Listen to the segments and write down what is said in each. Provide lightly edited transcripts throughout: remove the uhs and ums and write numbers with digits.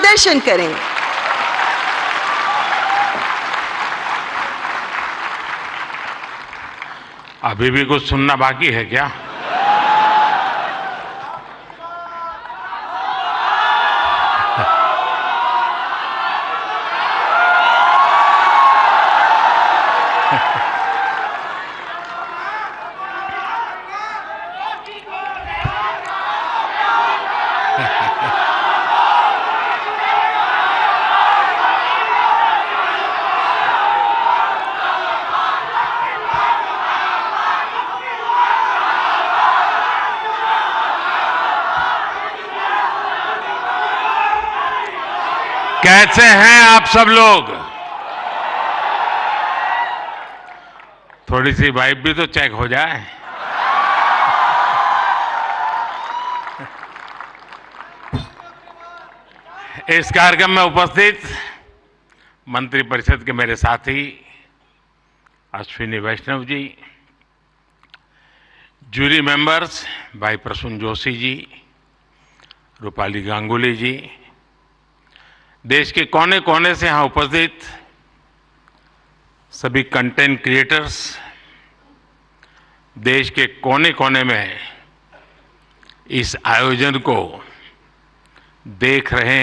प्रदर्शन करें। अभी भी कुछ सुनना बाकी है क्या? कैसे हैं आप सब लोग? थोड़ी सी वाइब भी तो चेक हो जाए। इस कार्यक्रम में उपस्थित मंत्रिपरिषद के मेरे साथी अश्विनी वैष्णव जी, जूरी मेंबर्स भाई प्रसून जोशी जी, रूपाली गांगुली जी, देश के कोने कोने से यहां उपस्थित सभी कंटेंट क्रिएटर्स, देश के कोने कोने में इस आयोजन को देख रहे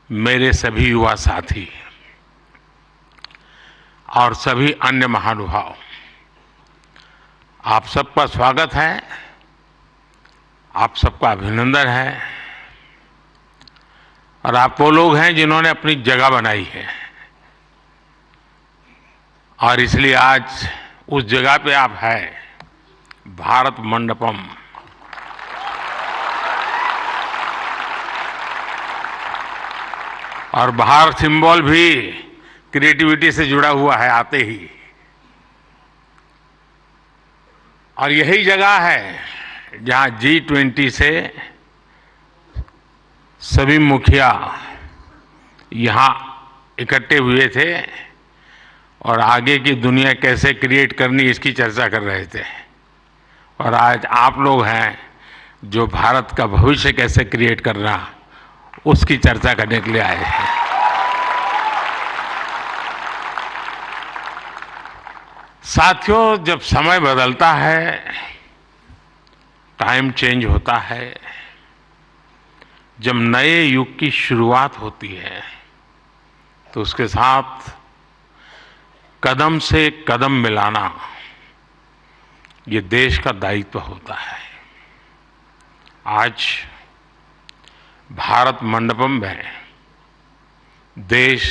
मेरे सभी युवा साथी और सभी अन्य महानुभाव, आप सबका स्वागत है, आप सबका अभिनंदन है। और आप वो लोग हैं जिन्होंने अपनी जगह बनाई है और इसलिए आज उस जगह पे आप हैं, भारत मंडपम। और बाहर सिंबल भी क्रिएटिविटी से जुड़ा हुआ है आते ही। और यही जगह है जहां G20 से सभी मुखिया यहां इकट्ठे हुए थे और आगे की दुनिया कैसे क्रिएट करनी इसकी चर्चा कर रहे थे। और आज आप लोग हैं जो भारत का भविष्य कैसे क्रिएट करना उसकी चर्चा करने के लिए आए हैं। साथियों, जब समय बदलता है, टाइम चेंज होता है, जब नए युग की शुरुआत होती है तो उसके साथ कदम से कदम मिलाना ये देश का दायित्व होता है। आज भारत मंडपम में देश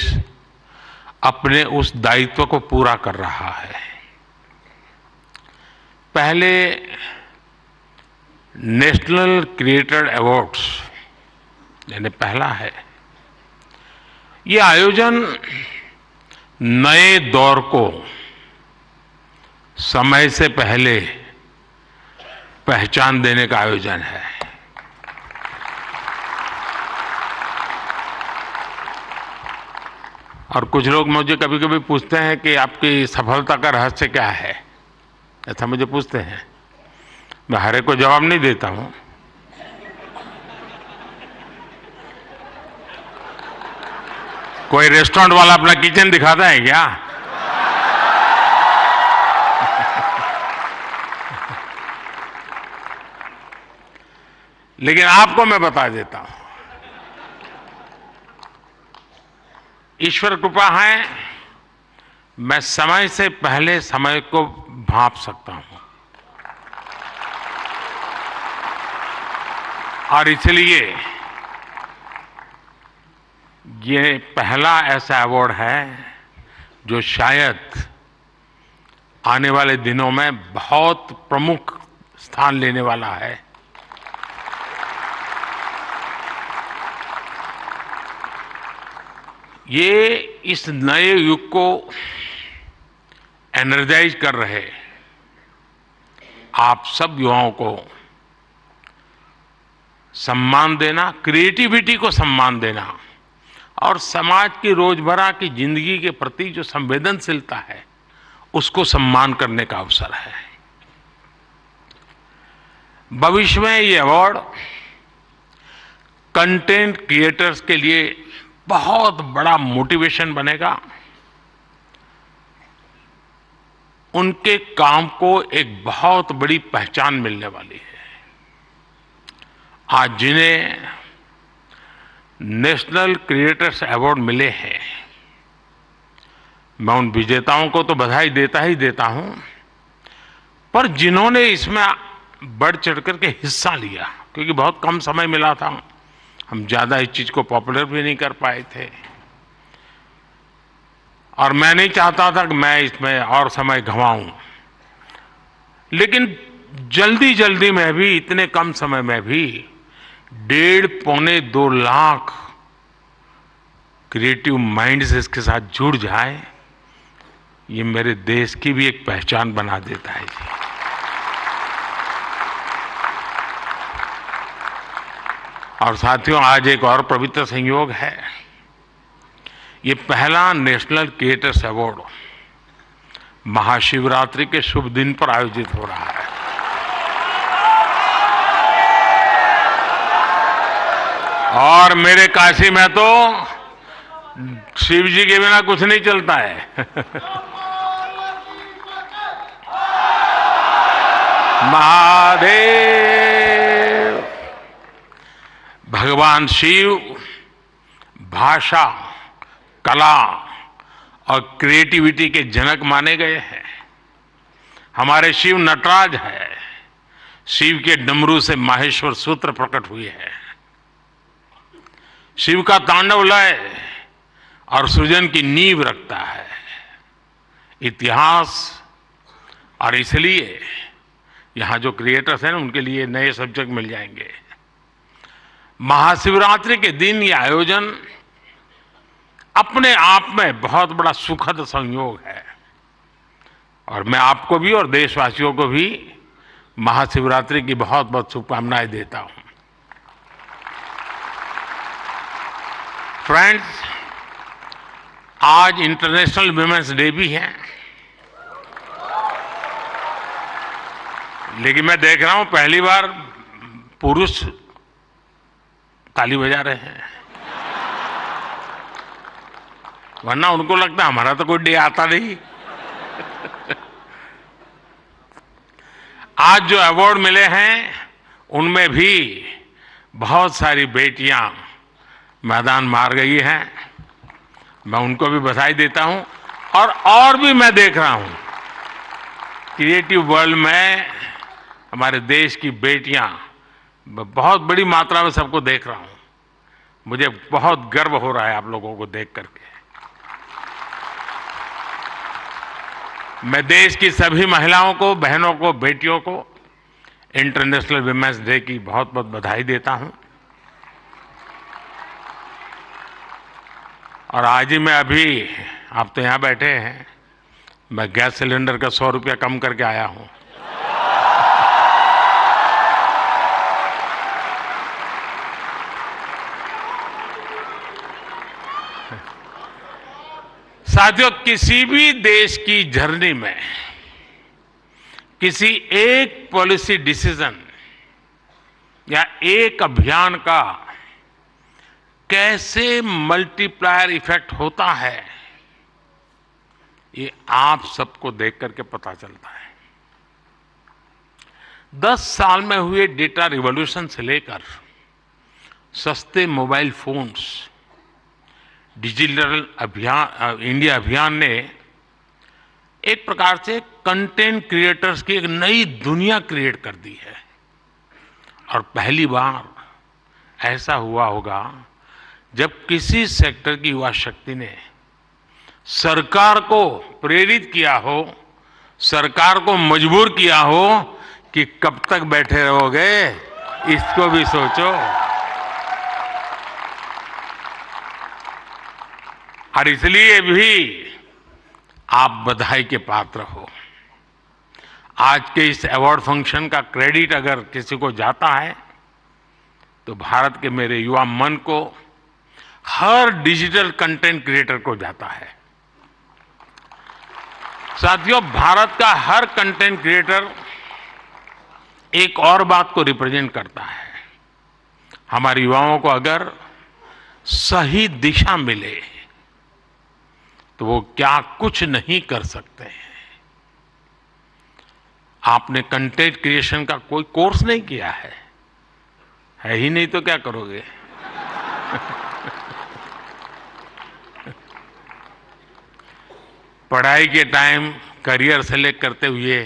अपने उस दायित्व को पूरा कर रहा है। पहले नेशनल क्रिएटर अवार्ड्स यानी पहला है, ये आयोजन नए दौर को समय से पहले पहचान देने का आयोजन है। और कुछ लोग मुझे कभी कभी पूछते हैं कि आपकी सफलता का रहस्य क्या है, ऐसा मुझे पूछते हैं। मैं हर एक को जवाब नहीं देता हूं। कोई रेस्टोरेंट वाला अपना किचन दिखाता है क्या? लेकिन आपको मैं बता देता हूं, ईश्वर कृपा है, मैं समय से पहले समय को भांप सकता हूं। और इसलिए ये पहला ऐसा अवार्ड है जो शायद आने वाले दिनों में बहुत प्रमुख स्थान लेने वाला है। ये इस नए युग को एनर्जाइज कर रहे आप सब युवाओं को सम्मान देना, क्रिएटिविटी को सम्मान देना और समाज की रोजमर्रा की जिंदगी के प्रति जो संवेदनशीलता है उसको सम्मान करने का अवसर है। भविष्य में ये अवार्ड कंटेंट क्रिएटर्स के लिए बहुत बड़ा मोटिवेशन बनेगा। उनके काम को एक बहुत बड़ी पहचान मिलने वाली है। आज जिन्हें नेशनल क्रिएटर्स अवार्ड मिले हैं, मैं उन विजेताओं को तो बधाई देता ही देता हूं, पर जिन्होंने इसमें बढ़ चढ़ करके हिस्सा लिया, क्योंकि बहुत कम समय मिला था, हम ज्यादा इस चीज को पॉपुलर भी नहीं कर पाए थे, और मैं नहीं चाहता था कि मैं इसमें और समय गंवाऊं, लेकिन जल्दी जल्दी में भी, इतने कम समय में भी 1.5-2 लाख क्रिएटिव माइंड्स इसके साथ जुड़ जाए, ये मेरे देश की भी एक पहचान बना देता है जी। और साथियों, आज एक और पवित्र संयोग है। ये पहला नेशनल क्रिएटर्स अवार्ड महाशिवरात्रि के शुभ दिन पर आयोजित हो रहा है। और मेरे काशी में तो शिव जी के बिना कुछ नहीं चलता है। महादेव। भगवान शिव भाषा, कला और क्रिएटिविटी के जनक माने गए हैं। हमारे शिव नटराज है। शिव के डमरू से माहेश्वर सूत्र प्रकट हुए हैं। शिव का तांडव लय और सृजन की नींव रखता है इतिहास। और इसलिए यहां जो क्रिएटर्स हैं उनके लिए नए सब्जेक्ट मिल जाएंगे। महाशिवरात्रि के दिन ये आयोजन अपने आप में बहुत बड़ा सुखद संयोग है, और मैं आपको भी और देशवासियों को भी महाशिवरात्रि की बहुत बहुत शुभकामनाएं देता हूं। फ्रेंड्स, आज इंटरनेशनल विमेंस डे भी है, लेकिन मैं देख रहा हूं पहली बार पुरुष ताली बजा रहे हैं, वरना उनको लगता है हमारा तो कोई डे आता नहीं। आज जो अवार्ड मिले हैं उनमें भी बहुत सारी बेटियां मैदान मार गई हैं। मैं उनको भी बधाई देता हूं। और भी मैं देख रहा हूं क्रिएटिव वर्ल्ड में हमारे देश की बेटियां, बहुत बड़ी मात्रा में सबको देख रहा हूं। मुझे बहुत गर्व हो रहा है आप लोगों को देख करके। मैं देश की सभी महिलाओं को, बहनों को, बेटियों को इंटरनेशनल विमेंस डे की बहुत बहुत बधाई देता हूं। और आज ही मैं अभी, आप तो यहां बैठे हैं, मैं गैस सिलेंडर का 100 रुपया कम करके आया हूं। साथियों, किसी भी देश की जर्नी में किसी एक पॉलिसी डिसीजन या एक अभियान का कैसे मल्टीप्लायर इफेक्ट होता है, ये आप सबको देख करके पता चलता है। 10 साल में हुए डेटा रिवॉल्यूशन से लेकर सस्ते मोबाइल फोन्स, डिजिटल अभियान, इंडिया अभियान ने एक प्रकार से कंटेंट क्रिएटर्स की एक नई दुनिया क्रिएट कर दी है। और पहली बार ऐसा हुआ होगा जब किसी सेक्टर की युवा शक्ति ने सरकार को प्रेरित किया हो, सरकार को मजबूर किया हो कि कब तक बैठे रहोगे, इसको भी सोचो। और इसलिए भी आप बधाई के पात्र हो। आज के इस अवार्ड फंक्शन का क्रेडिट अगर किसी को जाता है तो भारत के मेरे युवा मन को, हर डिजिटल कंटेंट क्रिएटर को जाता है। साथियों, भारत का हर कंटेंट क्रिएटर एक और बात को रिप्रेजेंट करता है। हमारे युवाओं को अगर सही दिशा मिले तो वो क्या कुछ नहीं कर सकते हैं। आपने कंटेंट क्रिएशन का कोई कोर्स नहीं किया है ही नहीं तो क्या करोगे। पढ़ाई के टाइम करियर सेलेक्ट करते हुए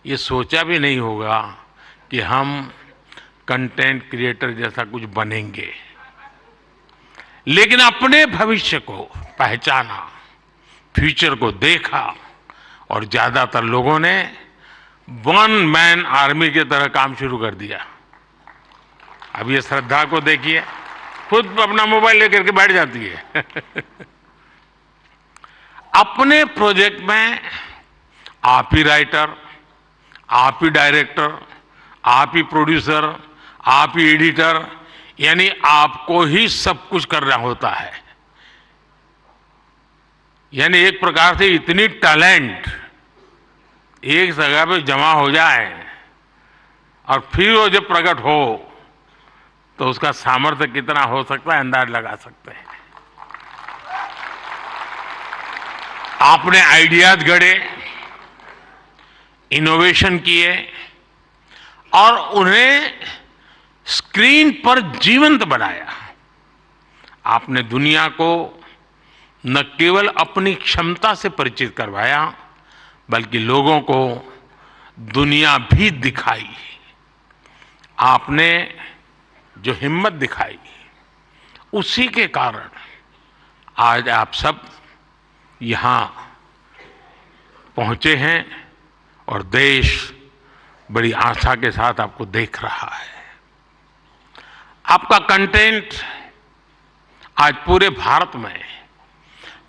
ये सोचा भी नहीं होगा कि हम कंटेंट क्रिएटर जैसा कुछ बनेंगे, लेकिन अपने भविष्य को पहचाना, फ्यूचर को देखा और ज्यादातर लोगों ने वन मैन आर्मी की तरह काम शुरू कर दिया। अब ये श्रद्धा को देखिए, खुद अपना मोबाइल लेकर के बैठ जाती है। अपने प्रोजेक्ट में आप ही राइटर, आप ही डायरेक्टर, आप ही प्रोड्यूसर, आप ही एडिटर, यानी आपको ही सब कुछ करना होता है। यानी एक प्रकार से इतनी टैलेंट एक जगह पे जमा हो जाए और फिर वो जब प्रकट हो तो उसका सामर्थ्य कितना हो सकता है अंदाज लगा सकते हैं। आपने आइडियाज गढ़े, इनोवेशन किए और उन्हें स्क्रीन पर जीवंत बनाया। आपने दुनिया को न केवल अपनी क्षमता से परिचित करवाया बल्कि लोगों को दुनिया भी दिखाई। आपने जो हिम्मत दिखाई उसी के कारण आज आप सब यहां पहुंचे हैं और देश बड़ी आशा के साथ आपको देख रहा है। आपका कंटेंट आज पूरे भारत में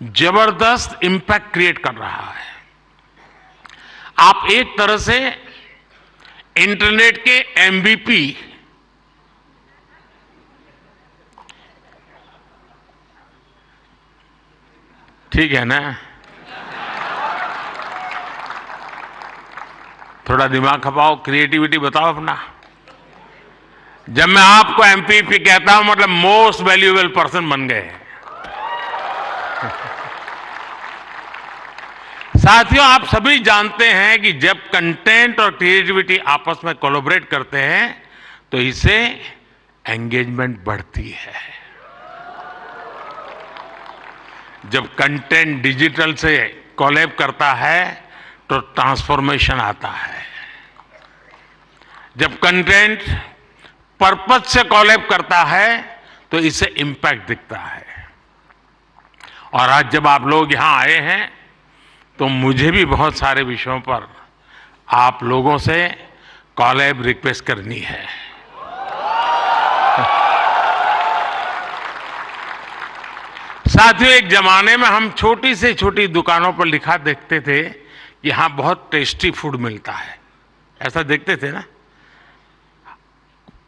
जबरदस्त इंपैक्ट क्रिएट कर रहा है। आप एक तरह से इंटरनेट के एमवीपी, ठीक है ना? थोड़ा दिमाग खपाओ, क्रिएटिविटी बताओ अपना। जब मैं आपको एमपीपी कहता हूं मतलब मोस्ट वैल्यूएबल पर्सन बन गए। साथियों, आप सभी जानते हैं कि जब कंटेंट और क्रिएटिविटी आपस में कोलैबोरेट करते हैं तो इससे एंगेजमेंट बढ़ती है। जब कंटेंट डिजिटल से कोलैब करता है तो ट्रांसफॉर्मेशन आता है। जब कंटेंट पर्पस से कोलैब करता है तो इससे इंपैक्ट दिखता है। और आज जब आप लोग यहां आए हैं तो मुझे भी बहुत सारे विषयों पर आप लोगों से कोलैब रिक्वेस्ट करनी है। साथियों, एक जमाने में हम छोटी से छोटी दुकानों पर लिखा देखते थे कि यहां बहुत टेस्टी फूड मिलता है, ऐसा देखते थे ना।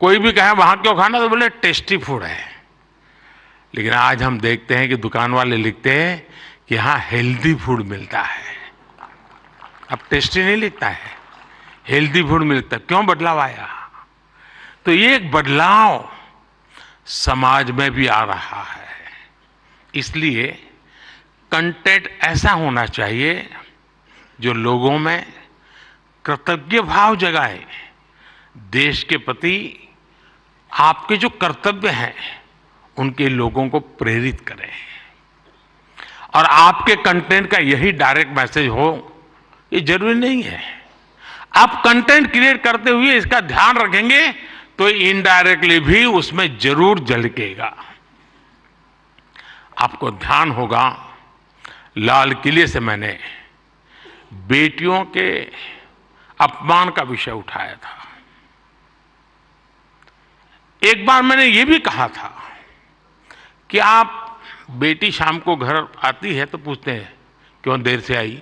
कोई भी कहे वहां क्यों खाना तो बोले टेस्टी फूड है। लेकिन आज हम देखते हैं कि दुकान वाले लिखते हैं कि यहां हेल्दी फूड मिलता है। अब टेस्टी नहीं लिखता है, हेल्दी फूड मिलता है। क्यों बदलाव आया? तो ये एक बदलाव समाज में भी आ रहा है। इसलिए कंटेंट ऐसा होना चाहिए जो लोगों में कृतज्ञ भाव जगाए, देश के प्रति आपके जो कर्तव्य हैं उनके लोगों को प्रेरित करें। और आपके कंटेंट का यही डायरेक्ट मैसेज हो ये जरूरी नहीं है। आप कंटेंट क्रिएट करते हुए इसका ध्यान रखेंगे तो इनडायरेक्टली भी उसमें जरूर झलकेगा। आपको ध्यान होगा, लाल किले से मैंने बेटियों के अपमान का विषय उठाया था। एक बार मैंने ये भी कहा था कि आप बेटी शाम को घर आती है तो पूछते हैं क्यों देर से आई,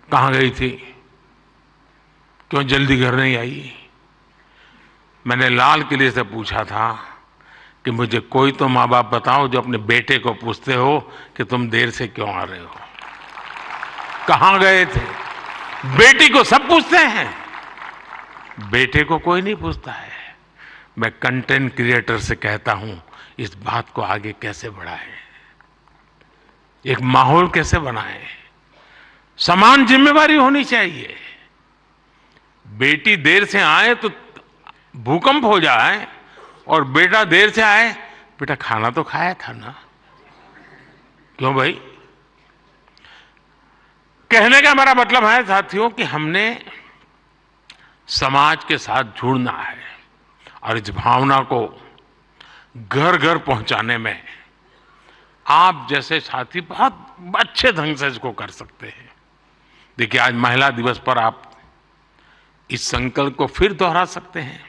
कहां गई थी, क्यों जल्दी घर नहीं आई। मैंने लाल किले से पूछा था कि मुझे कोई तो माँ बाप बताओ जो अपने बेटे को पूछते हो कि तुम देर से क्यों आ रहे हो, कहां गए थे। बेटी को सब पूछते हैं, बेटे को कोई नहीं पूछता है। मैं कंटेंट क्रिएटर से कहता हूं, इस बात को आगे कैसे बढ़ाएं, एक माहौल कैसे बनाएं। समान जिम्मेवारी होनी चाहिए। बेटी देर से आए तो भूकंप हो जाए और बेटा देर से आए, बेटा खाना तो खाया था ना। क्यों भाई? कहने का मेरा मतलब है साथियों कि हमने समाज के साथ जुड़ना है और इस भावना को घर घर पहुंचाने में आप जैसे साथी बहुत अच्छे ढंग से इसको कर सकते हैं। देखिए, आज महिला दिवस पर आप इस संकल्प को फिर दोहरा सकते हैं।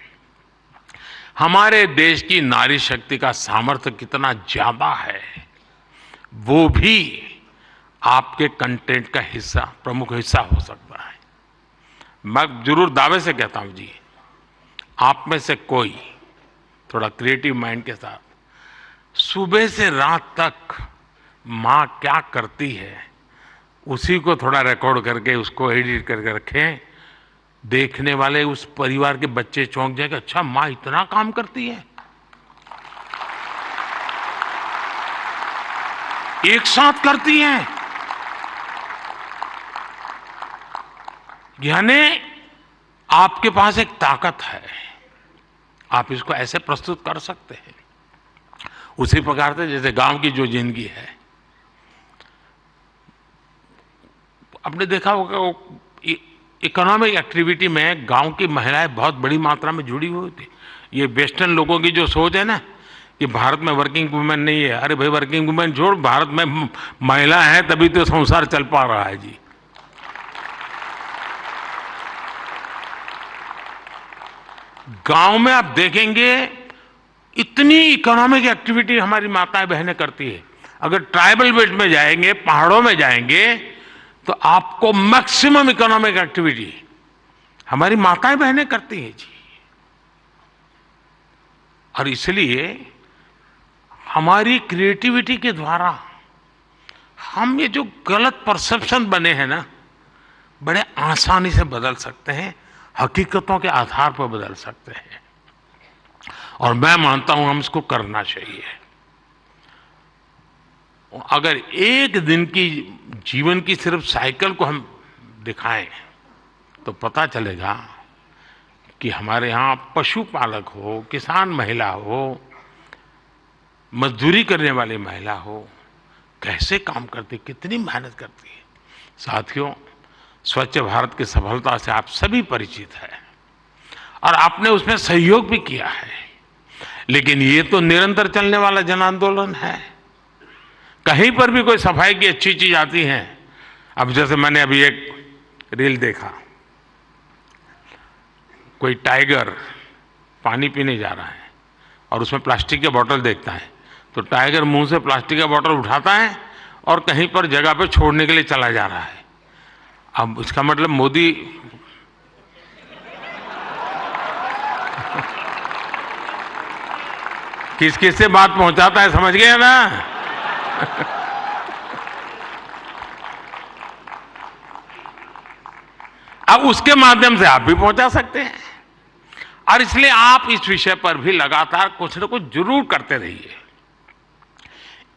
हमारे देश की नारी शक्ति का सामर्थ्य कितना ज्यादा है, वो भी आपके कंटेंट का हिस्सा, प्रमुख हिस्सा हो सकता है। मैं जरूर दावे से कहता हूं जी, आप में से कोई थोड़ा क्रिएटिव माइंड के साथ सुबह से रात तक माँ क्या करती है उसी को थोड़ा रिकॉर्ड करके उसको एडिट करके रखें। देखने वाले उस परिवार के बच्चे चौंक जाएंगे, अच्छा माँ इतना काम करती है। एक साथ करती हैं, यानी आपके पास एक ताकत है, आप इसको ऐसे प्रस्तुत कर सकते हैं। उसी प्रकार से जैसे गांव की जो जिंदगी है, आपने देखा होगा इकोनॉमिक एक्टिविटी में गांव की महिलाएं बहुत बड़ी मात्रा में जुड़ी हुई थी। ये वेस्टर्न लोगों की जो सोच है ना कि भारत में वर्किंग वुमेन नहीं है, अरे भाई वर्किंग वुमेन छोड़, भारत में महिला है तभी तो संसार चल पा रहा है जी। गांव में आप देखेंगे इतनी इकोनॉमिक एक्टिविटी हमारी माताएं बहनें करती है। अगर ट्राइबल बेल्ट में जाएंगे, पहाड़ों में जाएंगे, तो आपको मैक्सिमम इकोनॉमिक एक्टिविटी हमारी माताएं बहनें करती हैं जी। और इसलिए हमारी क्रिएटिविटी के द्वारा हम ये जो गलत परसेप्शन बने हैं ना, बड़े आसानी से बदल सकते हैं, हकीकतों के आधार पर बदल सकते हैं। और मैं मानता हूं हम इसको करना चाहिए। अगर एक दिन की जीवन की सिर्फ साइकिल को हम दिखाएं तो पता चलेगा कि हमारे यहाँ पशुपालक हो, किसान महिला हो, मजदूरी करने वाली महिला हो, कैसे काम करती, कितनी मेहनत करती है। साथियों, स्वच्छ भारत की सफलता से आप सभी परिचित हैं और आपने उसमें सहयोग भी किया है। लेकिन ये तो निरंतर चलने वाला जन आंदोलन है। कहीं पर भी कोई सफाई की अच्छी चीज आती है, अब जैसे मैंने अभी एक रील देखा, कोई टाइगर पानी पीने जा रहा है और उसमें प्लास्टिक के बोतल देखता है, तो टाइगर मुंह से प्लास्टिक का बोतल उठाता है और कहीं पर जगह पे छोड़ने के लिए चला जा रहा है। अब इसका मतलब मोदी किस किस से बात पहुंचाता है, समझ गए ना? अब उसके माध्यम से आप भी पहुंचा सकते हैं। और इसलिए आप इस विषय पर भी लगातार कुछ न कुछ जरूर करते रहिए।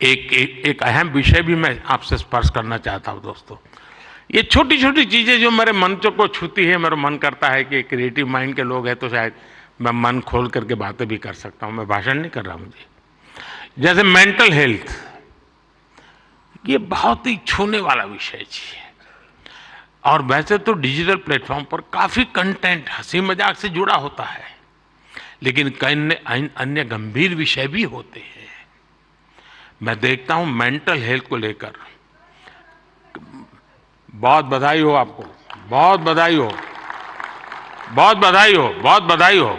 एक अहम विषय भी मैं आपसे स्पर्श करना चाहता हूं दोस्तों। ये छोटी छोटी चीजें जो मेरे मन को छूती है, मेरा मन करता है कि क्रिएटिव माइंड के लोग हैं तो शायद मैं मन खोल करके बातें भी कर सकता हूं। मैं भाषण नहीं कर रहा मुझे। जैसे मेंटल हेल्थ, ये बहुत ही छूने वाला विषय जी। और वैसे तो डिजिटल प्लेटफॉर्म पर काफी कंटेंट हंसी मजाक से जुड़ा होता है, लेकिन कई अन्य गंभीर विषय भी होते हैं। मैं देखता हूं मेंटल हेल्थ को लेकर, बहुत बधाई हो आपको, बहुत बधाई हो, बहुत बधाई हो, बहुत बधाई हो।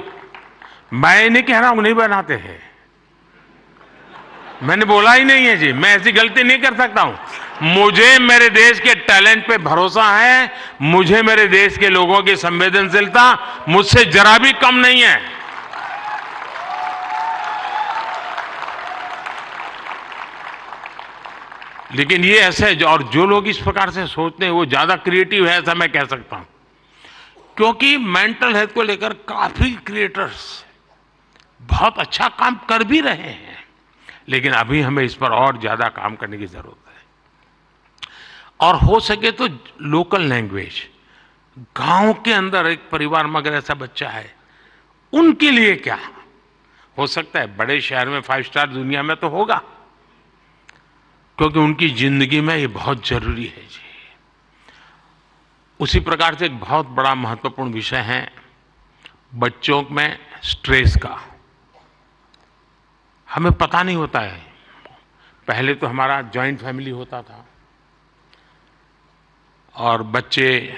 मैं नहीं कह रहा हूं नहीं बनाते हैं, मैंने बोला ही नहीं है जी, मैं ऐसी गलती नहीं कर सकता हूं। मुझे मेरे देश के टैलेंट पे भरोसा है, मुझे मेरे देश के लोगों की संवेदनशीलता मुझसे जरा भी कम नहीं है। लेकिन ये ऐसे और जो लोग इस प्रकार से सोचते हैं वो ज्यादा क्रिएटिव है, ऐसा मैं कह सकता हूं। क्योंकि मेंटल हेल्थ को लेकर काफी क्रिएटर्स बहुत अच्छा काम कर भी रहे हैं, लेकिन अभी हमें इस पर और ज्यादा काम करने की जरूरत है। और हो सके तो लोकल लैंग्वेज, गांव के अंदर एक परिवार में अगर ऐसा बच्चा है, उनके लिए क्या हो सकता है, बड़े शहर में 5 स्टार दुनिया में तो होगा, क्योंकि उनकी जिंदगी में ये बहुत जरूरी है जी। उसी प्रकार से एक बहुत बड़ा महत्वपूर्ण विषय है बच्चों में स्ट्रेस का। हमें पता नहीं होता है, पहले तो हमारा जॉइंट फैमिली होता था और बच्चे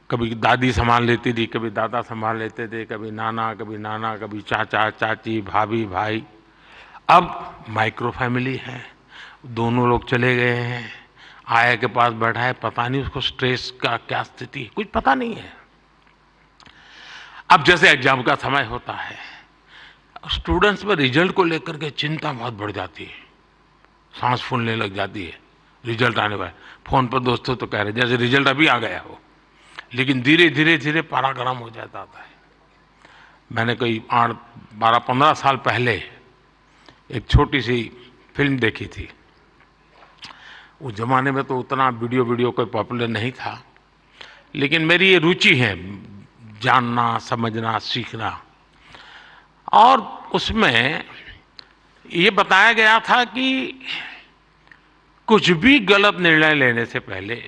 कभी दादी संभाल लेती थी, कभी दादा संभाल लेते थे, कभी नाना, कभी चाचा चाची, भाभी भाई। अब माइक्रो फैमिली है, दोनों लोग चले गए हैं, आया के पास बैठा है, पता नहीं उसको स्ट्रेस का क्या स्थिति है, कुछ पता नहीं है। अब जैसे एग्जाम का समय होता है, स्टूडेंट्स में रिजल्ट को लेकर के चिंता बहुत बढ़ जाती है, सांस फूलने लग जाती है। रिजल्ट आने वाला, फोन पर दोस्तों तो कह रहे जैसे रिजल्ट अभी आ गया हो, लेकिन धीरे धीरे धीरे पारा गर्म हो जाता है। मैंने कोई 12-15 साल पहले एक छोटी सी फिल्म देखी थी। उस जमाने में तो उतना वीडियो कोई पॉपुलर नहीं था, लेकिन मेरी ये रुचि है जानना, समझना, सीखना। और उसमें ये बताया गया था कि कुछ भी गलत निर्णय लेने से पहले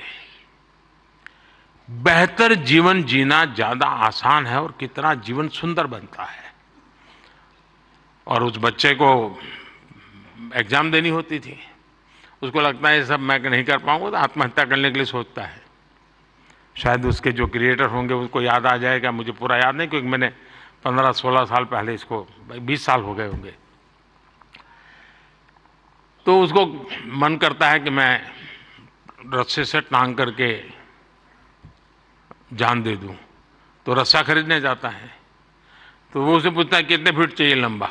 बेहतर जीवन जीना ज्यादा आसान है और कितना जीवन सुंदर बनता है। और उस बच्चे को एग्जाम देनी होती थी, उसको लगता है ये सब मैं नहीं कर पाऊंगा, तो आत्महत्या करने के लिए सोचता है। शायद उसके जो क्रिएटर होंगे उसको याद आ जाएगा, मुझे पूरा याद नहीं, क्योंकि मैंने 15-16 साल पहले इसको, 20 साल हो गए होंगे। तो उसको मन करता है कि मैं रस्से से टांग करके जान दे दूं, तो रस्सा खरीदने जाता है। तो वो उसे पूछता है कितने फीट चाहिए लंबा,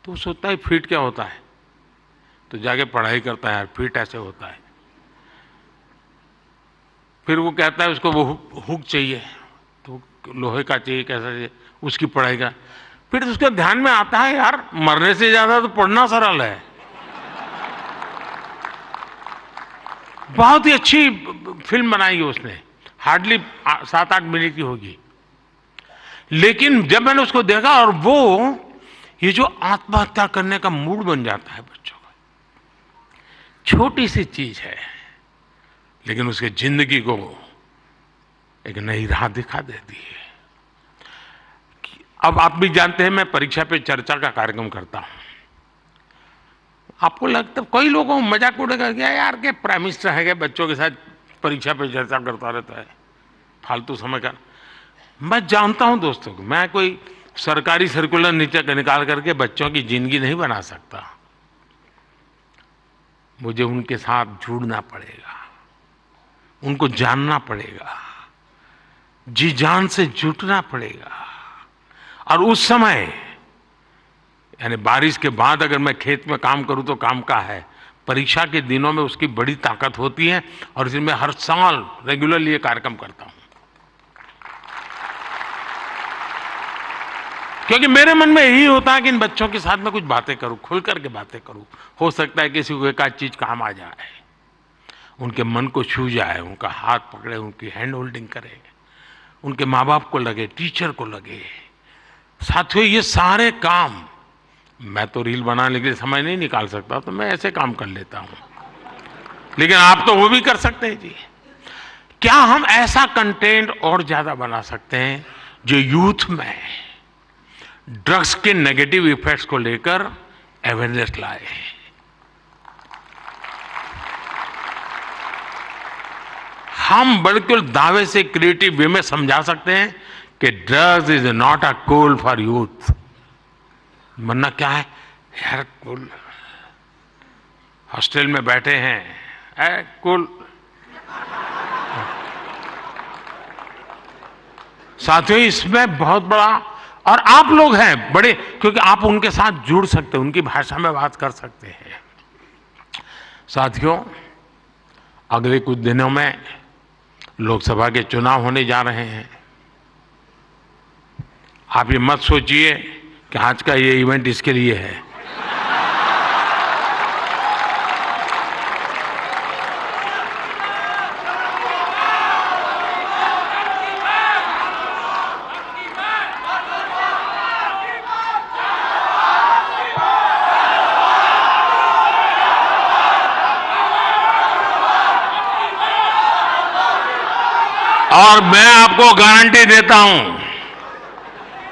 तो वो सोचता है फीट क्या होता है, तो जाके पढ़ाई करता है, यार फीट ऐसे होता है। फिर वो कहता है उसको वो हुक चाहिए, तो लोहे का चाहिए, कैसा चाहिए, उसकी पढ़ाई का। फिर उसके ध्यान में आता है यार मरने से ज्यादा तो पढ़ना सरल है। बहुत ही अच्छी फिल्म बनाई है उसने, हार्डली 7-8 मिनट की होगी। लेकिन जब मैंने उसको देखा, और वो ये जो आत्महत्या करने का मूड बन जाता है बच्चों का, छोटी सी चीज है लेकिन उसके जिंदगी को एक नई राह दिखा देती है। अब आप भी जानते हैं मैं परीक्षा पे चर्चा का कार्यक्रम करता हूं। आपको लगता है कई लोगों को मजाक उड़ेगा, क्या यार के प्राइम मिनिस्टर है, बच्चों के साथ परीक्षा पे चर्चा करता रहता है, फालतू समय का। मैं जानता हूं दोस्तों, मैं कोई सरकारी सर्कुलर निकाल करके बच्चों की जिंदगी नहीं बना सकता। मुझे उनके साथ जुड़ना पड़ेगा, उनको जानना पड़ेगा, जी जान से जुटना पड़ेगा। और उस समय यानी बारिश के बाद अगर मैं खेत में काम करूं तो काम का है, परीक्षा के दिनों में उसकी बड़ी ताकत होती है। और इसलिए मैं हर साल रेगुलरली ये कार्यक्रम करता हूं, क्योंकि मेरे मन में यही होता है कि इन बच्चों के साथ में कुछ बातें करूं, खुल करके बातें करूं। हो सकता है किसी को एक आध चीज काम आ जाए, उनके मन को छू जाए, उनका हाथ पकड़े, उनकी हैंड होल्डिंग करे, उनके माँ बाप को लगे, टीचर को लगे। साथियों ये सारे काम मैं तो रील बनाने के लिए समय नहीं निकाल सकता, तो मैं ऐसे काम कर लेता हूं, लेकिन आप तो वो भी कर सकते हैं जी। क्या हम ऐसा कंटेंट और ज्यादा बना सकते हैं जो यूथ में ड्रग्स के नेगेटिव इफेक्ट्स को लेकर अवेयरनेस लाए। हम बिल्कुल दावे से क्रिएटिव वे में समझा सकते हैं कि drugs is not a cool for youth. वरना क्या है यार, कूल हॉस्टल में बैठे हैं, कूल। साथियों इसमें बहुत बड़ा, और आप लोग हैं बड़े, क्योंकि आप उनके साथ जुड़ सकते हैं, उनकी भाषा में बात कर सकते हैं। साथियों अगले कुछ दिनों में लोकसभा के चुनाव होने जा रहे हैं। आप ये मत सोचिए कि आज का ये इवेंट इसके लिए है। और मैं आपको गारंटी देता हूं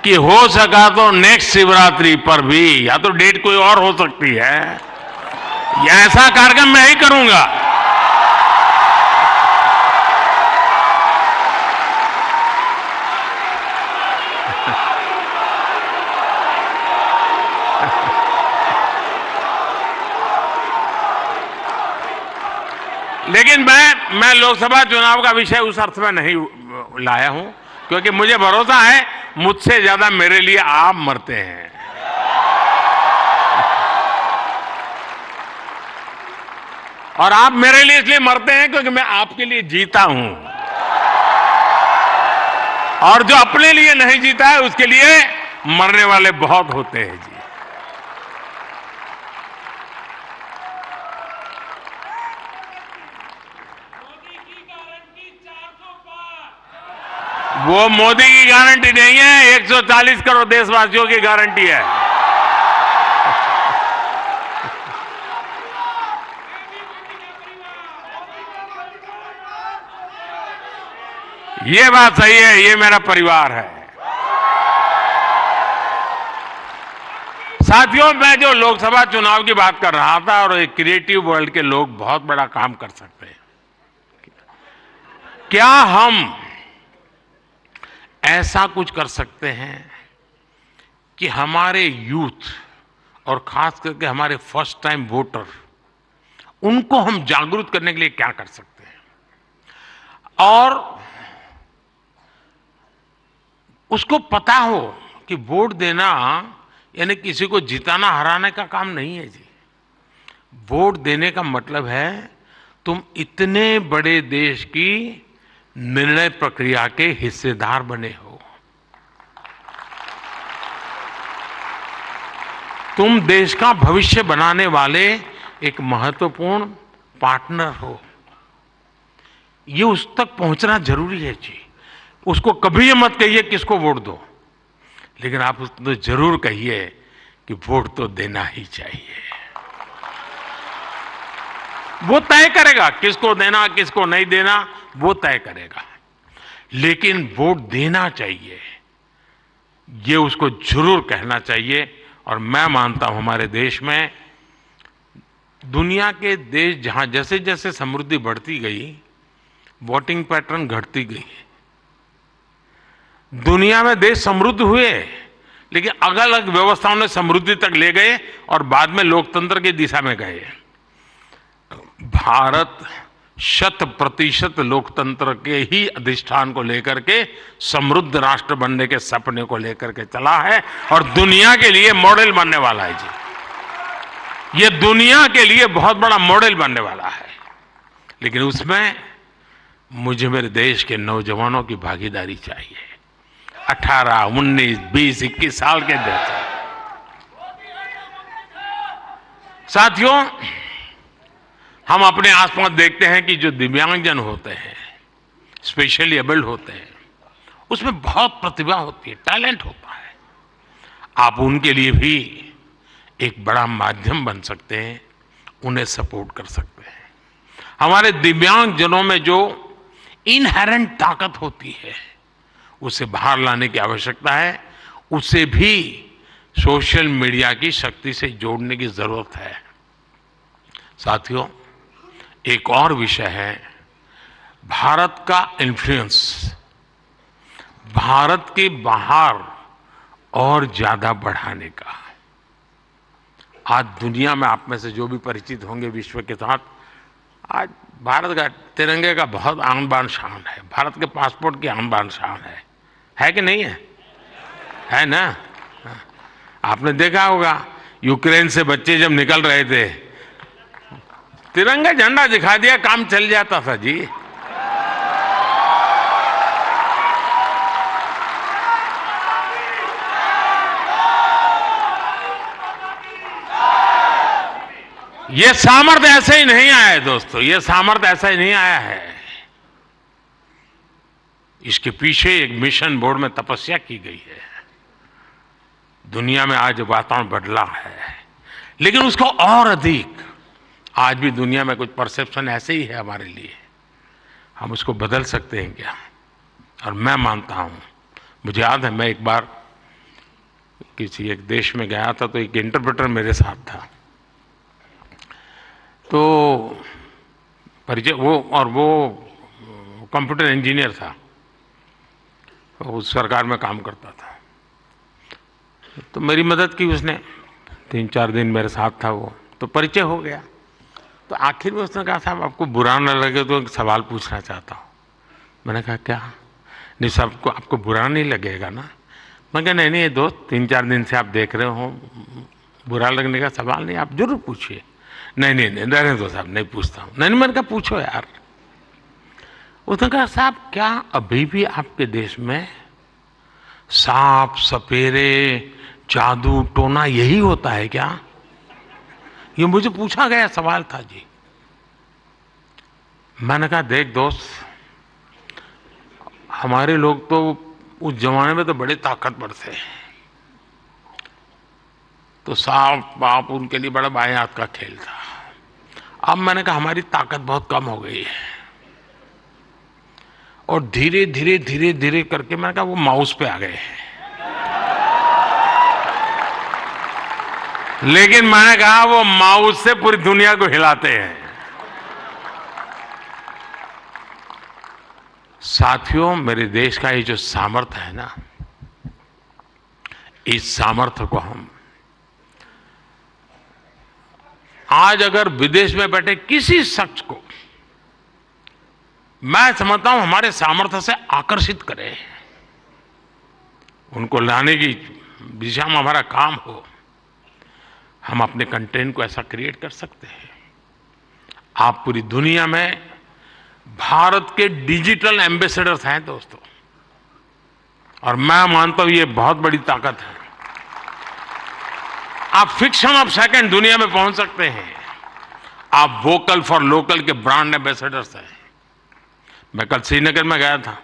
कि हो सका तो नेक्स्ट शिवरात्रि पर भी, या तो डेट कोई और हो सकती है, या ऐसा कार्यक्रम मैं ही करूंगा। लेकिन मैं लोकसभा चुनाव का विषय उस अर्थ में नहीं लाया हूं, क्योंकि मुझे भरोसा है मुझसे ज्यादा मेरे लिए आप मरते हैं। और आप मेरे लिए इसलिए मरते हैं क्योंकि मैं आपके लिए जीता हूं, और जो अपने लिए नहीं जीता है उसके लिए मरने वाले बहुत होते हैं जी। वो मोदी की गारंटी नहीं है, 140 करोड़ देशवासियों की गारंटी है। ये बात सही है, ये मेरा परिवार है। साथियों, मैं जो लोकसभा चुनाव की बात कर रहा था, और एक क्रिएटिव वर्ल्ड के लोग बहुत बड़ा काम कर सकते हैं। क्या हम ऐसा कुछ कर सकते हैं कि हमारे यूथ, और खास करके हमारे फर्स्ट टाइम वोटर, उनको हम जागरूक करने के लिए क्या कर सकते हैं, और उसको पता हो कि वोट देना यानी किसी को जिताना हराने का काम नहीं है जी। वोट देने का मतलब है तुम इतने बड़े देश की निर्णय प्रक्रिया के हिस्सेदार बने हो। तुम देश का भविष्य बनाने वाले एक महत्वपूर्ण पार्टनर हो। ये उस तक पहुंचना जरूरी है जी। उसको कभी ये मत कहिए किसको वोट दो, लेकिन आप उसको जरूर कहिए कि वोट तो देना ही चाहिए। वो तय करेगा किसको देना किसको नहीं देना, वो तय करेगा, लेकिन वोट देना चाहिए, ये उसको जरूर कहना चाहिए। और मैं मानता हूं हमारे देश में, दुनिया के देश जहां जैसे जैसे समृद्धि बढ़ती गई, वोटिंग पैटर्न घटती गई। दुनिया में देश समृद्ध हुए, लेकिन अलग अलग व्यवस्थाओं ने समृद्धि तक ले गए और बाद में लोकतंत्र की दिशा में गए। भारत 100% लोकतंत्र के ही अधिष्ठान को लेकर के समृद्ध राष्ट्र बनने के सपने को लेकर के चला है, और दुनिया के लिए मॉडल बनने वाला है जी। ये दुनिया के लिए बहुत बड़ा मॉडल बनने वाला है, लेकिन उसमें मुझे मेरे देश के नौजवानों की भागीदारी चाहिए। 18, 19, 20, 21 साल के जैसे साथियों, हम अपने आसपास देखते हैं कि जो दिव्यांगजन होते हैं, स्पेशली एबल्ड होते हैं, उसमें बहुत प्रतिभा होती है, टैलेंट होता है। आप उनके लिए भी एक बड़ा माध्यम बन सकते हैं, उन्हें सपोर्ट कर सकते हैं। हमारे दिव्यांगजनों में जो इनहेरेंट ताकत होती है, उसे बाहर लाने की आवश्यकता है। उसे भी सोशल मीडिया की शक्ति से जोड़ने की जरूरत है। साथियों, एक और विषय है भारत का इन्फ्लुएंस, भारत के बाहर और ज्यादा बढ़ाने का। आज दुनिया में आप में से जो भी परिचित होंगे विश्व के साथ, आज भारत का तिरंगे का बहुत आन बान शान है, भारत के पासपोर्ट की आन बान शान है कि नहीं है? है ना? आपने देखा होगा यूक्रेन से बच्चे जब निकल रहे थे, तिरंगा झंडा दिखा दिया, काम चल जाता था जी। ये सामर्थ्य ऐसे ही नहीं आया है दोस्तों, ये सामर्थ्य ऐसा ही नहीं आया है। इसके पीछे एक मिशन बोर्ड में तपस्या की गई है। दुनिया में आज वातावरण बदला है, लेकिन उसको और अधिक आज भी दुनिया में कुछ परसेप्शन ऐसे ही है हमारे लिए। हम उसको बदल सकते हैं क्या? और मैं मानता हूं, मुझे याद है मैं एक बार किसी एक देश में गया था, तो एक इंटरप्रेटर मेरे साथ था। तो परिचय वो कंप्यूटर इंजीनियर था, उस सरकार में काम करता था। तो मेरी मदद की उसने, 3-4 दिन मेरे साथ था वो, तो परिचय हो गया। तो आखिर में उसने कहा, साहब आपको बुरा न लगे तो एक सवाल पूछना चाहता हूँ। मैंने कहा क्या? नहीं साहब, आपको बुरा नहीं लगेगा ना? मैं कहा नहीं दोस्त, 3-4 दिन से आप देख रहे हो, बुरा लगने का सवाल नहीं, आप जरूर पूछिए। नहीं रहने दो साहब, नहीं पूछता हूँ। नहीं मैंने कहा पूछो यार। उसने कहा साहब, क्या अभी भी आपके देश में सांप सपेरे जादू टोना यही होता है क्या? ये मुझे पूछा गया सवाल था जी। मैंने कहा देख दोस्त, हमारे लोग तो उस जमाने में तो बड़े ताकतवर थे, तो सांप बाप उनके लिए बड़ा बायात का खेल था। अब मैंने कहा हमारी ताकत बहुत कम हो गई है, और धीरे धीरे करके मैंने कहा वो माउस पे आ गए हैं। लेकिन मैंने कहा वो माउस से पूरी दुनिया को हिलाते हैं। साथियों, मेरे देश का ये जो सामर्थ्य है ना, इस सामर्थ्य को हम आज अगर विदेश में बैठे किसी शख्स को, मैं समझता हूं हमारे सामर्थ्य से आकर्षित करें, उनको लाने की दिशा में हमारा काम हो, हम अपने कंटेंट को ऐसा क्रिएट कर सकते हैं। आप पूरी दुनिया में भारत के डिजिटल एम्बेसडर्स हैं दोस्तों, और मैं मानता हूं ये बहुत बड़ी ताकत है। आप फ्रिक्शन ऑफ सेकंड दुनिया में पहुंच सकते हैं। आप वोकल फॉर लोकल के ब्रांड एम्बेसडर्स हैं। मैं कल श्रीनगर में गया था,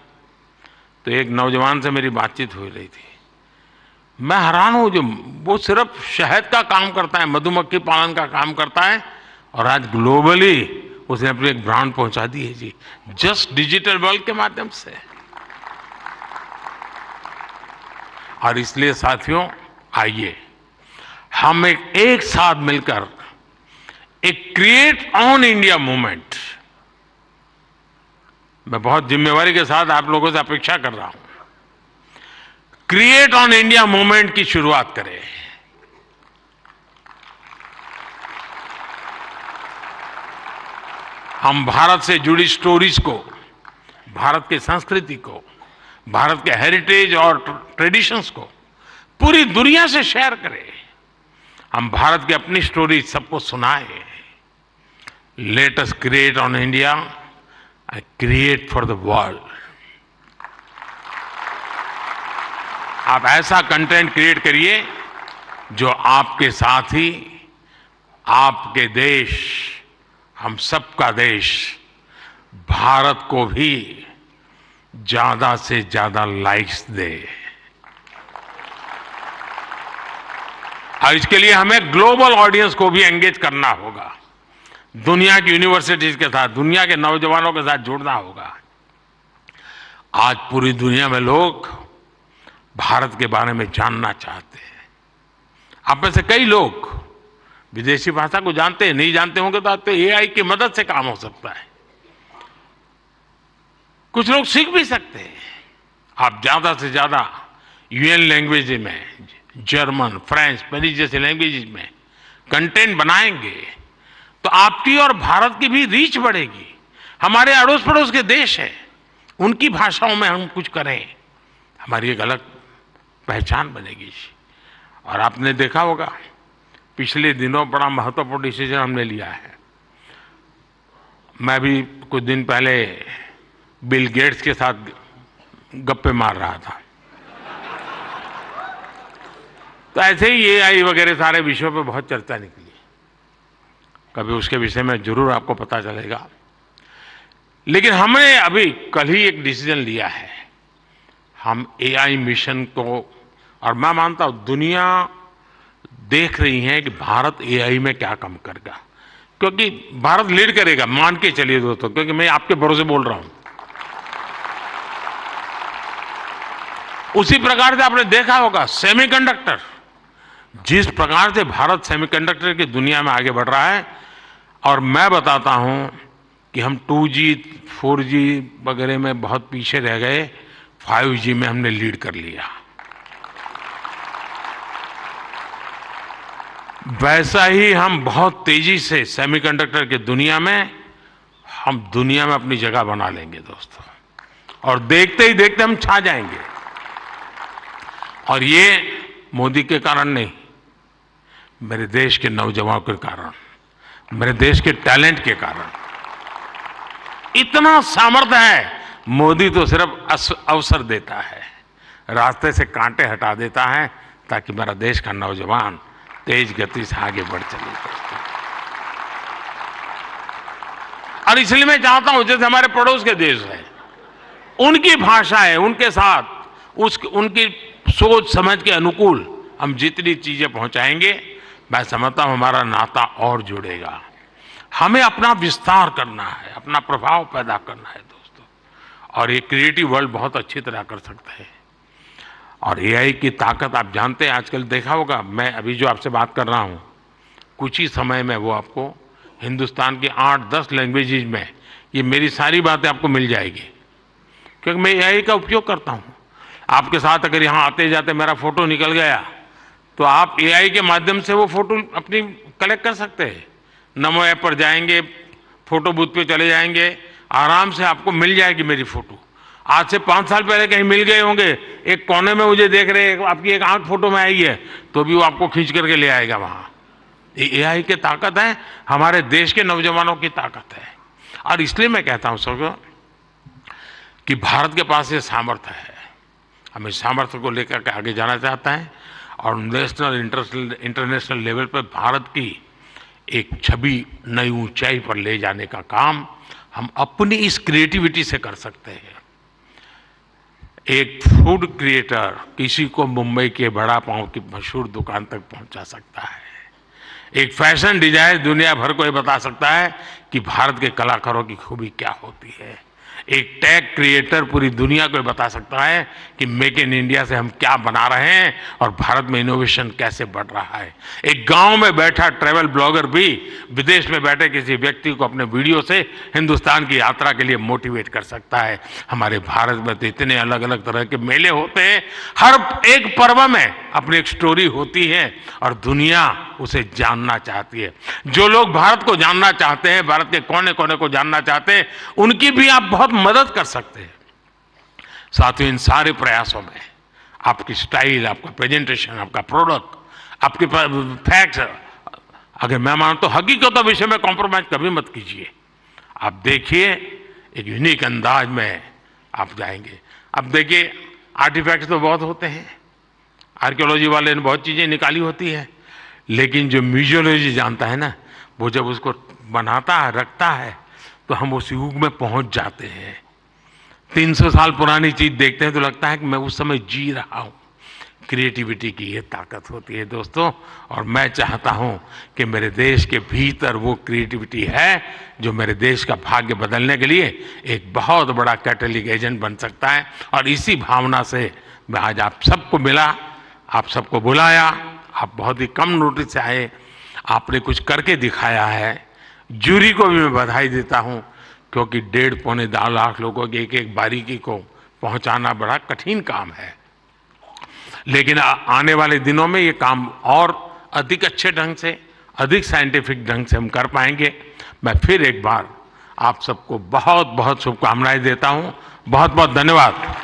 तो एक नौजवान से मेरी बातचीत हो रही थी। मैं हैरान हूं, जो वो सिर्फ शहद का काम करता है, मधुमक्खी पालन का काम करता है, और आज ग्लोबली उसने अपनी एक ब्रांड पहुंचा दी है जी, जस्ट डिजिटल वर्ल्ड के माध्यम से। और इसलिए साथियों, आइए हम एक साथ मिलकर एक क्रिएट ऑन इंडिया मूवमेंट, मैं बहुत जिम्मेवारी के साथ आप लोगों से अपेक्षा कर रहा हूं, क्रिएट ऑन इंडिया मूवमेंट की शुरुआत करें। हम भारत से जुड़ी स्टोरीज को, भारत की संस्कृति को, भारत के हेरिटेज और ट्रेडिशंस को पूरी दुनिया से शेयर करें। हम भारत की अपनी स्टोरी सबको सुनाएं। Let us create on India and create for the world. आप ऐसा कंटेंट क्रिएट करिए जो आपके साथी, आपके देश, हम सबका देश, भारत को भी ज्यादा से ज्यादा लाइक्स दे। और इसके लिए हमें ग्लोबल ऑडियंस को भी एंगेज करना होगा, दुनिया की यूनिवर्सिटीज के साथ, दुनिया के नौजवानों के साथ जुड़ना होगा। आज पूरी दुनिया में लोग भारत के बारे में जानना चाहते हैं। आप में से कई लोग विदेशी भाषा को जानते हैं, नहीं जानते होंगे तो एआई की मदद से काम हो सकता है। कुछ लोग सीख भी सकते हैं। आप ज्यादा से ज्यादा यूएन लैंग्वेज में, जर्मन, फ्रेंच, स्पेनिश जैसे लैंग्वेजेस में कंटेंट बनाएंगे तो आपकी और भारत की भी रीच बढ़ेगी। हमारे अड़ोस पड़ोस के देश हैं, उनकी भाषाओं में हम कुछ करें, हमारी एक अलग पहचान बनेगी। और आपने देखा होगा पिछले दिनों बड़ा महत्वपूर्ण डिसीजन हमने लिया है। मैं भी कुछ दिन पहले बिल गेट्स के साथ गप्पे मार रहा था, तो ऐसे ही एआई वगैरह सारे विषयों पे बहुत चर्चा निकली। कभी उसके विषय में जरूर आपको पता चलेगा। लेकिन हमने अभी कल ही एक डिसीजन लिया है, हम एआई मिशन को, और मैं मानता हूं दुनिया देख रही है कि भारत एआई में क्या काम करेगा, क्योंकि भारत लीड करेगा, मान के चलिए दोस्तों, क्योंकि मैं आपके भरोसे बोल रहा हूं। उसी प्रकार से आपने देखा होगा सेमीकंडक्टर, जिस प्रकार से भारत सेमीकंडक्टर की दुनिया में आगे बढ़ रहा है, और मैं बताता हूं कि हम 2G 4G वगैरह में बहुत पीछे रह गए, 5G में हमने लीड कर लिया। वैसा ही हम बहुत तेजी से सेमीकंडक्टर की दुनिया में, हम दुनिया में अपनी जगह बना लेंगे दोस्तों, और देखते ही देखते हम छा जाएंगे। और ये मोदी के कारण नहीं, मेरे देश के नौजवानों के कारण, मेरे देश के टैलेंट के कारण। इतना सामर्थ्य है। मोदी तो सिर्फ अवसर देता है, रास्ते से कांटे हटा देता है, ताकि मेरा देश का नौजवान तेज गति से आगे बढ़ चले। और इसलिए मैं चाहता हूं, जैसे हमारे पड़ोस के देश है, उनकी भाषा है, उनके साथ उनकी सोच समझ के अनुकूल हम जितनी चीजें पहुंचाएंगे, मैं समझता हूं हमारा नाता और जुड़ेगा। हमें अपना विस्तार करना है, अपना प्रभाव पैदा करना है दोस्तों, और ये क्रिएटिव वर्ल्ड बहुत अच्छी तरह कर सकता है। और एआई की ताकत आप जानते हैं, आजकल देखा होगा, मैं अभी जो आपसे बात कर रहा हूं, कुछ ही समय में वो आपको हिंदुस्तान की 8-10 लैंग्वेजेज में ये मेरी सारी बातें आपको मिल जाएगी, क्योंकि मैं एआई का उपयोग करता हूं। आपके साथ अगर यहाँ आते जाते मेरा फोटो निकल गया, तो आप एआई के माध्यम से वो फोटो अपनी कलेक्ट कर सकते हैं। नमो ऐप पर जाएंगे, फोटो बूथ पे चले जाएंगे, आराम से आपको मिल जाएगी मेरी फोटो। आज से 5 साल पहले कहीं मिल गए होंगे, एक कोने में मुझे देख रहे, आपकी एक आंख फोटो में आई है, तो भी वो आपको खींच करके ले आएगा वहां। ये एआई की ताकत है, हमारे देश के नौजवानों की ताकत है। और इसलिए मैं कहता हूं सबको कि भारत के पास ये सामर्थ्य है, हम इस सामर्थ्य को लेकर के आगे जाना चाहता है, और नेशनल इंटरनेशनल लेवल पर भारत की एक छवि नई ऊंचाई पर ले जाने का काम हम अपनी इस क्रिएटिविटी से कर सकते हैं। एक फूड क्रिएटर किसी को मुंबई के बड़ा पाव की मशहूर दुकान तक पहुंचा सकता है। एक फैशन डिजाइनर दुनिया भर को ये बता सकता है कि भारत के कलाकारों की खूबी क्या होती है। एक टेक क्रिएटर पूरी दुनिया को बता सकता है कि मेक इन इंडिया से हम क्या बना रहे हैं और भारत में इनोवेशन कैसे बढ़ रहा है। एक गांव में बैठा ट्रैवल ब्लॉगर भी विदेश में बैठे किसी व्यक्ति को अपने वीडियो से हिंदुस्तान की यात्रा के लिए मोटिवेट कर सकता है। हमारे भारत में तो इतने अलग अलग तरह के मेले होते हैं, हर एक पर्व में अपनी एक स्टोरी होती है और दुनिया उसे जानना चाहती है। जो लोग भारत को जानना चाहते हैं, भारत के कोने कोने को जानना चाहते हैं, उनकी भी आप बहुत मदद कर सकते हैं। साथियों, इन सारे प्रयासों में आपकी स्टाइल, आपका प्रेजेंटेशन, आपका प्रोडक्ट, आपके फैक्ट्स, अगर मैं मानता हूं हकीकतों विषय में कॉम्प्रोमाइज कभी मत कीजिए। आप देखिए, एक यूनिक अंदाज में आप जाएंगे। अब देखिए, आर्टिफैक्ट्स तो बहुत होते हैं, आर्कियोलॉजी वाले ने बहुत चीजें निकाली होती है, लेकिन जो म्यूजियोलॉजी जानता है ना, वो जब उसको बनाता है, रखता है, तो हम उस युग में पहुंच जाते हैं। 300 साल पुरानी चीज देखते हैं तो लगता है कि मैं उस समय जी रहा हूं। क्रिएटिविटी की ये ताकत होती है दोस्तों, और मैं चाहता हूं कि मेरे देश के भीतर वो क्रिएटिविटी है जो मेरे देश का भाग्य बदलने के लिए एक बहुत बड़ा कैटलिक एजेंट बन सकता है। और इसी भावना से मैं आज आप सबको मिला, आप सबको बुलाया। आप बहुत ही कम नोटिस से आए, आपने कुछ करके दिखाया है। जूरी को भी मैं बधाई देता हूं, क्योंकि 1.5-2 लाख लोगों की एक एक बारीकी को पहुंचाना बड़ा कठिन काम है। लेकिन आने वाले दिनों में ये काम और अधिक अच्छे ढंग से, अधिक साइंटिफिक ढंग से हम कर पाएंगे। मैं फिर एक बार आप सबको बहुत बहुत शुभकामनाएं देता हूं। बहुत बहुत धन्यवाद।